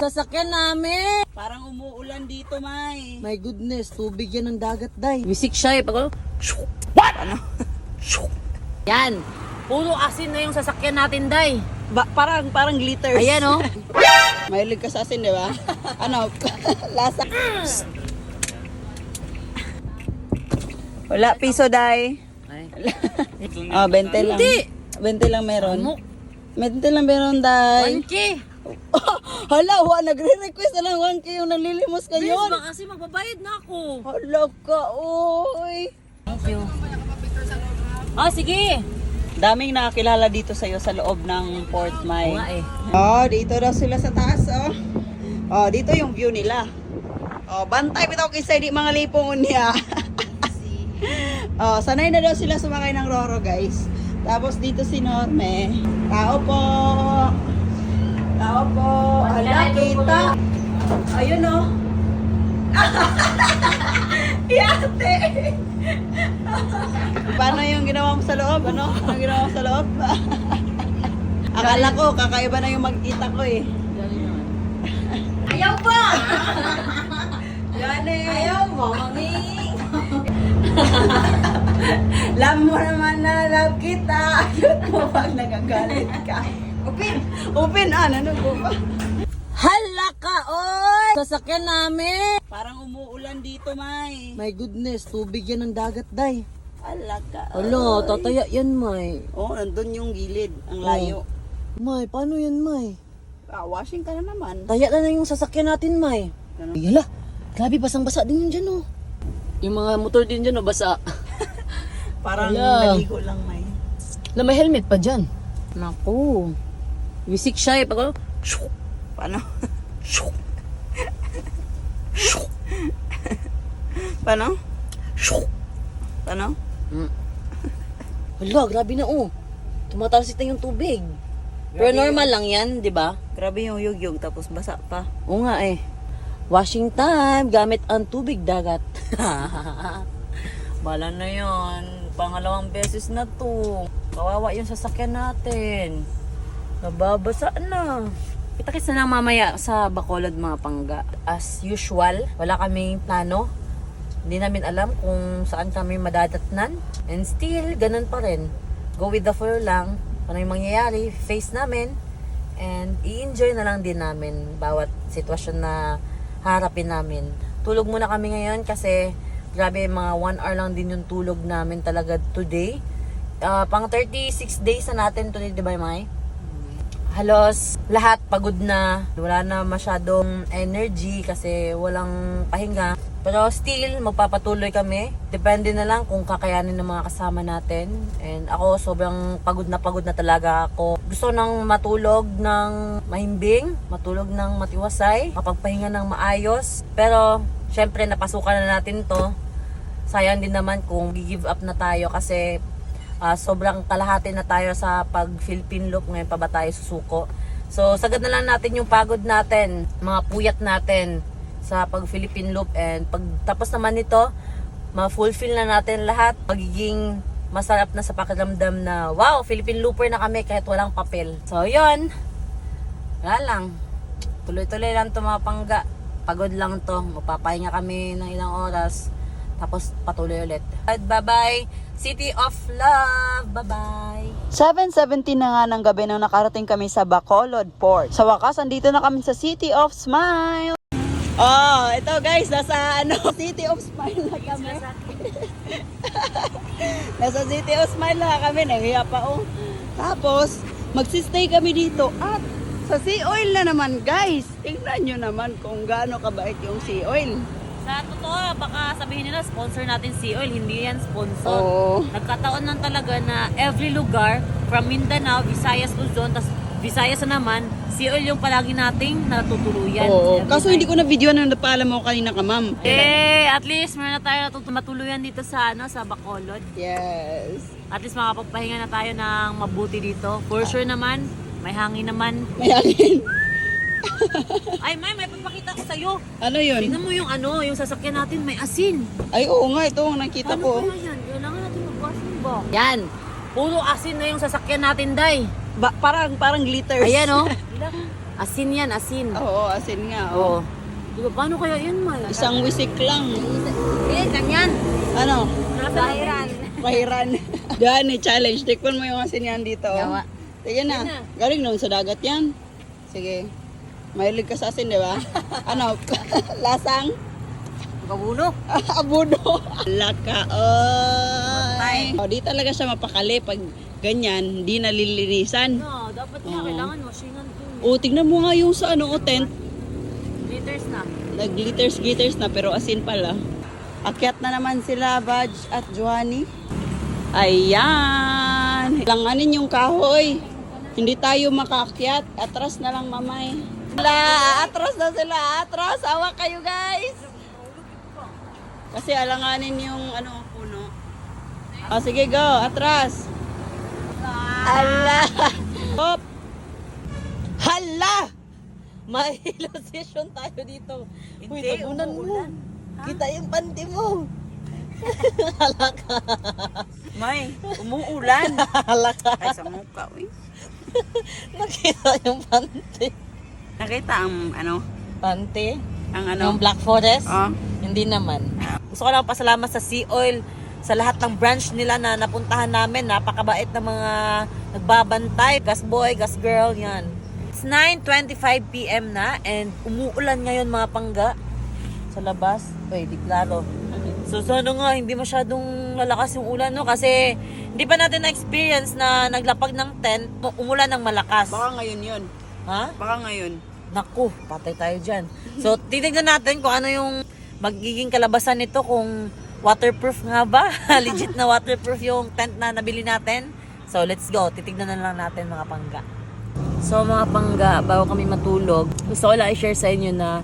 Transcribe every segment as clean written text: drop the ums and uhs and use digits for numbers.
Sasakyan namin. Parang umuulan dito, May. My goodness, tubig yan ng dagat, day. Wisik siya eh. Pag what? Ano? Yan. Puro asin na yung sasakyan natin, day. Parang glitters. Ayan, oh. Mahilig ka sa asin, di ba? Ano? Lasa. Wala, piso, day. Ay. 20 lang. Hindi. 20 lang meron. Amok. 20 lang meron, day. 1K. Hala, nagre-request na lang 1K yung nalilimos ka Please, yun. baka kasi magbabayad na ako. Hala ka, oy. Thank you. Ah, sige. Daming nakakilala dito sa'yo sa loob ng Port May. Oo nga eh. Oh, dito daw sila sa taas, oh. Oh, dito yung view nila. Oh, bantay bitaw kisay di mga lipong niya. Oh, sanay na daw sila sumakay ng Roro, guys. Tapos dito si Norme. Tao po. Tao po. Ala, kita. Ayun, oh. Yate. Paano yung ginawa mo sa loob? Ano? Ano ginawa mo sa loob? Akala ko, kakaiba na yung magkita ko eh. Ayaw pa! Yan eh. Ayaw mo, mami. Love mo naman na love kita. Cute mo pag nagagalit ka. Open, ano ko pa? Hala ka, oy! Sasakyan namin. Parang umuulan dito, May. My goodness, tubig yan ng dagat, day. Ala ka. Hala, tataya yan, May. Oh, nandun yung gilid. Ang layo. May, paano yan, May? Washing ka na naman. Taya na yung sasakyan natin, May. Ganun. Ay, hala, grabe, basang-basa din yun dyan, oh. Yung mga motor din dyan, oh, basa. Parang Ala. naligo lang, May. Na may helmet pa dyan. Naku. Wisik siya eh. Pag Paano? Paano? Paano? hala, grabe na, oh. Tumatalsik na yung tubig. Pero normal lang yan, di ba? Grabe yung yugyug tapos basa pa. Oo nga eh. Washing time, gamit ang tubig dagat. Bala na yon. Pangalawang beses na to. Kawawa yung sasakyan natin. Nababasa na. Kita-kits na lang mamaya sa Bacolod, mga pangga. As usual, wala kaming plano. Hindi namin alam kung saan kami madadatnan. And still, ganun pa rin. Go with the flow lang. Ano yung mangyayari, face namin. And i-enjoy na lang din namin bawat sitwasyon na harapin namin. Tulog muna kami ngayon kasi grabe, mga 1 hour lang din yung tulog namin talaga today. Pang 36 days na natin today, di ba, May? Halos lahat pagod na. Wala na masyadong energy kasi walang pahinga. Pero still, magpapatuloy kami. Depende na lang kung kakayanin ng mga kasama natin. And ako, sobrang pagod na talaga ako. Gusto nang matulog ng mahimbing, matulog ng matiwasay, mapagpahinga ng maayos. Pero, syempre, napasukan na natin to. Sayang din naman kung give up na tayo kasi sobrang kalahati na tayo sa pag-Philippine Loop. Ngayon pa ba tayo susuko? So, sagad na lang natin yung pagod natin, mga puyat natin sa pag-Philippine Loop. And pagtapos naman nito, ma-fulfill na natin lahat. Magiging masarap na sa pakiramdam na, wow, Philippine Looper na kami kahit walang papel. So, yun. Wala lang. Tuloy-tuloy lang ito, mga pangga. Pagod lang to. Mapapahinga kami ng ilang oras. Tapos patuloy ulit. Bye-bye. City of Love. Bye-bye. 7:17 na nga ng gabi nung nakarating kami sa Bacolod Port. Sa wakas, andito na kami sa City of Smile. Oh, ito guys, nasa City of Smile na kami. Nasa City of Smile na kami, nahiya pa oh. Tapos, magsistay kami dito at sa Sea Oil na naman guys. Tingnan nyo naman kung gaano kabait yung Sea Oil. Sa totoo, baka sabihin nila sponsor natin Sea Oil. Hindi yan sponsor. Oo. Nagkataon lang talaga na every lugar from Mindanao, Visayas, Luzon, tas Visayas na naman, Sea Oil yung palagi nating natutuluyan. Oo. Every Kaso time. hindi ko na video na napaalam mo kanina ka, ma'am. At least meron na tayo matuluyan dito sa sa Bacolod. Yes. At least makapagpahinga na tayo ng mabuti dito. For sure naman, may hangin naman. May hangin. Ay, may papakita ko sa'yo. Ano yun? Tingnan mo yung sasakyan natin, may asin. Ay, oo nga, ito ang nakita Ano ko. kaya yan? Kailangan natin mag-asin ba? Yan. Puro asin na yung sasakyan natin, day. Parang glitters. Ayan, oh. Asin yan, asin. Oo, asin nga. Oo. Di ba, paano kaya yun, May? Isang wisik lang. Ganyan. Ano? Bahiran. Pahiran. Dani, challenge. Tikman mo yung asin yan dito. Yawa. Sige na. Galing naman sa dagat yan. Sige. Mahilig ka sa asin, di ba? Ano? Lasang? Kabulo. Abudo. Laka. Oy. Oh, di talaga siya mapakali pag ganyan, di nalilinisan. No, dapat nga, Oo. kailangan masingan to. O, tignan mo nga yung sa ano, tent. Liters na. Nag-glitters na pero asin pala. Akyat na naman sila, Badge at Johnny. Ayan. Langanin yung kahoy. Hindi tayo makaakyat. Atras na lang, mamay. Atras na sila. Atras. Awa kayo, guys. Kasi alanganin yung ano, puno. O, sige, go. Atras. Ala. Hop. Hala! May illusion tayo dito. Uy, tabunan mo. Kita yung panty mo. Halaka. May, umuulan. Halaka. Ay, sa mukha, uy. Nakita yung panty. Nakita ang, ano, Panty? ang Yung ano. Black Forest? Oh. Hindi naman. Gusto ko lang pasalamat sa Sea Oil sa lahat ng branch nila na napuntahan namin. Napakabait na mga nagbabantay. Gas boy, gas girl, yan. It's 9:25 PM na and umuulan ngayon mga pangga sa labas. Uy, di klaro. So ano nga, hindi masyadong lalakas yung ulan, no? Kasi hindi pa natin na-experience na naglapag ng tent, umulan ng malakas. Baka ngayon yun. Ha? Baka ngayon. Naku, patay tayo dyan. So, titignan natin kung ano yung magiging kalabasan nito, kung waterproof nga ba? Legit na waterproof yung tent na nabili natin. So, let's go. Titignan na lang natin mga pangga. So, mga pangga, bago kami matulog, gusto ko lang i-share sa inyo na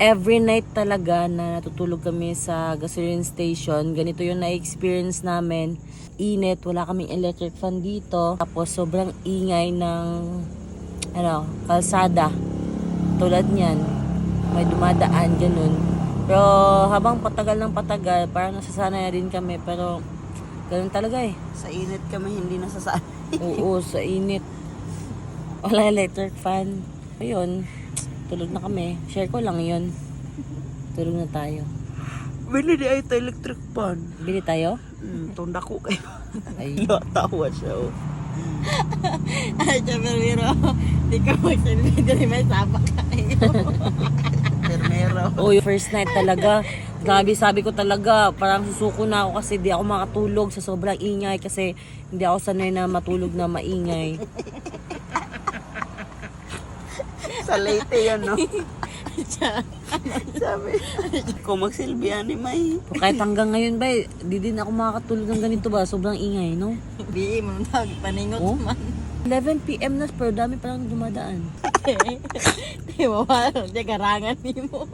every night talaga na natutulog kami sa gasoline station, ganito yung na-experience namin. Init, wala kaming electric fan dito. Tapos, sobrang ingay ng kalsada. Tulad niyan, may dumadaan, ganun. Pero habang patagal ng patagal, parang nasasanay na din kami. Pero ganun talaga eh. Sa init kami hindi nasasanay. Oo, sa init. Wala electric fan. Ayun, tulog na kami. Share ko lang yun. Tulog na tayo. Bili di ay ito electric pan. Bili tayo? Tunda ko kayo. Ay. Tawa siya, oh. Ay, pero di ka magsalita dito, may sabak kayo. Permero. Oh, yung first night talaga. Grabe, sabi ko talaga, parang susuko na ako kasi di ako makatulog sa sobrang ingay kasi hindi ako sanay na matulog na maingay. Sa Leyte yan, no? Sabi, kung magsilbihan ni May. Kahit hanggang ngayon ba, di din ako makakatulog ng ganito ba? Sobrang ingay, no? Di mo nang paningot Oh? man. 11 PM na, pero dami palang dumadaan. Di mo ba? Di garangan ni mo.